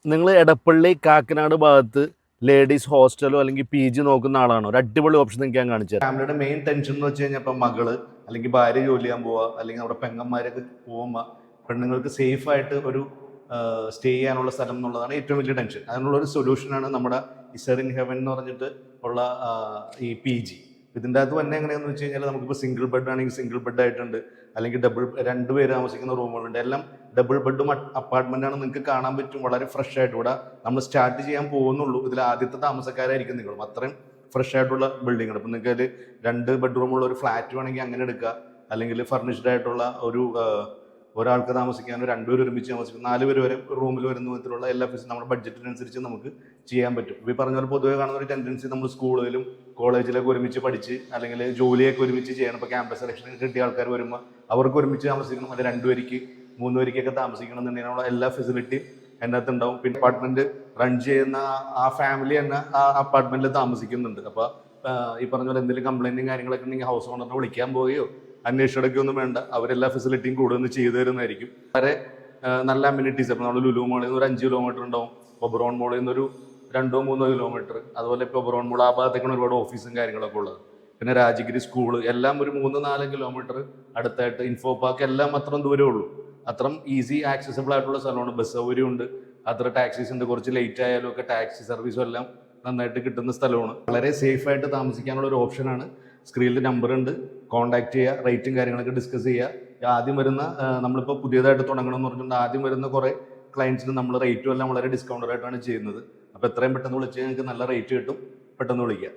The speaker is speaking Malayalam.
നിങ്ങൾ എടപ്പള്ളി കാക്കനാട് ഭാഗത്ത് ലേഡീസ് ഹോസ്റ്റലോ അല്ലെങ്കിൽ PG നോക്കുന്ന ആളാണോ? ഒരു അടിപൊളി ഓപ്ഷൻ നിങ്ങൾക്ക് ഞാൻ കാണിച്ചു തരാം. ഫാമിലിയുടെ മെയിൻ ടെൻഷൻ എന്ന് വെച്ച് കഴിഞ്ഞാൽ ഇപ്പം മകള് അല്ലെങ്കിൽ ഭാര്യ ജോലി ചെയ്യാൻ പോവുക, അല്ലെങ്കിൽ നമ്മുടെ പെങ്ങന്മാരൊക്കെ പോകുമ്പോൾ പെണ്ണുങ്ങൾക്ക് സേഫ് ആയിട്ട് ഒരു സ്റ്റേ ചെയ്യാനുള്ള സ്ഥലം എന്നുള്ളതാണ് ഏറ്റവും വലിയ ടെൻഷൻ. അതിനുള്ള ഒരു സൊല്യൂഷനാണ് നമ്മുടെ ഇസറിൻ ഹെവൻ എന്ന് പറഞ്ഞിട്ട് ഉള്ള ഈ PG. ഇതിൻ്റെ അകത്ത് തന്നെ എങ്ങനെയാണെന്ന് വെച്ച് കഴിഞ്ഞാൽ നമുക്കിപ്പോൾ സിംഗിൾ ബെഡ് ആണെങ്കിൽ സിംഗിൾ ബെഡ് ആയിട്ടുണ്ട്, അല്ലെങ്കിൽ രണ്ട് പേര് താമസിക്കുന്ന റൂമുകളുണ്ട്. എല്ലാം ഡബിൾ ബെഡും അപ്പാർട്ട്മെൻറ്റാണ്. നിങ്ങൾക്ക് കാണാൻ പറ്റും, വളരെ ഫ്രഷ് ആയിട്ട്. ഇവിടെ നമ്മൾ സ്റ്റാർട്ട് ചെയ്യാൻ പോകുന്നുള്ളൂ. ഇതിൽ ആദ്യത്തെ താമസക്കാരായിരിക്കും നിങ്ങളും. അത്രയും ഫ്രഷ് ആയിട്ടുള്ള ബിൽഡിംഗ് ആണ്. അപ്പം നിങ്ങൾക്ക് അതിൽ 2 ബെഡ്റൂമുള്ള ഒരു ഫ്ലാറ്റ് വേണമെങ്കിൽ അങ്ങനെ എടുക്കുക, അല്ലെങ്കിൽ ഫർണിഷ്ഡ് ആയിട്ടുള്ള ഒരാൾക്ക് താമസിക്കാനോ 2 പേര് ഒരുമിച്ച് താമസിക്കും, 4 പേര് വരെ റൂമിൽ വരുന്ന വിധത്തിലുള്ള എല്ലാ ഫീസും നമ്മുടെ ബഡ്ജറ്റിനനുസരിച്ച് നമുക്ക് ചെയ്യാൻ പറ്റും. ഈ പറഞ്ഞ പോലെ പൊതുവെ കാണുന്ന ഒരു ടെൻഡൻസി നമ്മൾ സ്കൂളിലും കോളേജിലൊക്കെ ഒരുമിച്ച് പഠിച്ച് അല്ലെങ്കിൽ ജോലിയൊക്കെ ഒരുമിച്ച് ചെയ്യണം. ഇപ്പോൾ ക്യാമ്പസ് സെലക്ഷൻ കിട്ടിയ ആൾക്കാർ വരുമ്പോൾ അവർക്ക് ഒരുമിച്ച് താമസിക്കണം, അല്ലെങ്കിൽ 2 പേർക്ക് 3 പേർക്കൊക്കെ താമസിക്കണം എന്നുണ്ടെങ്കിൽ എല്ലാ ഫെസിലിറ്റിയും അതിനകത്ത് ഉണ്ടാവും. പിന്നെ അപ്പാർട്ട്മെന്റ് റൺ ചെയ്യുന്ന ആ ഫാമിലി തന്നെ ആ അപ്പാർട്ട്മെന്റിൽ താമസിക്കുന്നുണ്ട്. അപ്പോൾ ഈ പറഞ്ഞ പോലെ എന്തെങ്കിലും കംപ്ലൈന്റും കാര്യങ്ങളൊക്കെ ഉണ്ടെങ്കിൽ ഹൗസ് ഓണറിനെ വിളിക്കാൻ പോവുകയോ അന്വേഷണമൊന്നും വേണ്ട, അവരെല്ലാ ഫെസിലിറ്റിയും കൂടുതൽ ചെയ്തു തരുന്നതായിരിക്കും. വളരെ നല്ല അമ്യൂണിറ്റീസ്. അപ്പോൾ നമ്മൾ ലുലു മോളിൽ നിന്ന് ഒരു 5 കിലോമീറ്റർ ഉണ്ടാവും, ഒബറോൺ മോളിൽ നിന്ന് ഒരു 2-3 കിലോമീറ്റർ. അതുപോലെ ഇപ്പോൾ ഒബറോൺ മോൾ ആ ഭാഗത്തേക്കാണ് ഒരുപാട് ഓഫീസും കാര്യങ്ങളൊക്കെ ഉള്ളത്. പിന്നെ രാജഗിരി സ്കൂള് എല്ലാം ഒരു 3-4 കിലോമീറ്റർ അടുത്തായിട്ട്. ഇൻഫോ പാർക്ക് എല്ലാം അത്രയും ദൂരമേ ഉള്ളൂ. അത്രയും ഈസി ആക്സസിബിൾ ആയിട്ടുള്ള സ്ഥലമാണ്. ബസ് സൗകര്യമുണ്ട്, അത്ര ടാക്സീസ് ഉണ്ട്. കുറച്ച് ലേറ്റ് ആയാലും ഒക്കെ ടാക്സി സർവീസും എല്ലാം നന്നായിട്ട് കിട്ടുന്ന സ്ഥലമാണ്. വളരെ സേഫ് ആയിട്ട് താമസിക്കാനുള്ള ഒരു ഓപ്ഷനാണ്. സ്ക്രീനിൽ നമ്പർ ഉണ്ട്, കോൺടാക്ട് ചെയ്യുക, റേറ്റും കാര്യങ്ങളൊക്കെ ഡിസ്കസ് ചെയ്യുക. ആദ്യം വരുന്ന നമ്മളിപ്പോൾ പുതിയതായിട്ട് തുടങ്ങണം എന്ന് പറഞ്ഞുകൊണ്ട് ആദ്യം വരുന്ന കുറേ ക്ലയൻസിന് നമ്മൾ റേറ്റും എല്ലാം വളരെ ഡിസ്കൗണ്ടഡായിട്ടാണ് ചെയ്യുന്നത്. അപ്പോൾ എത്രയും പെട്ടെന്ന് വിളിച്ച് നിങ്ങൾക്ക് നല്ല റേറ്റ് കിട്ടും. പെട്ടെന്ന് വിളിക്കുക.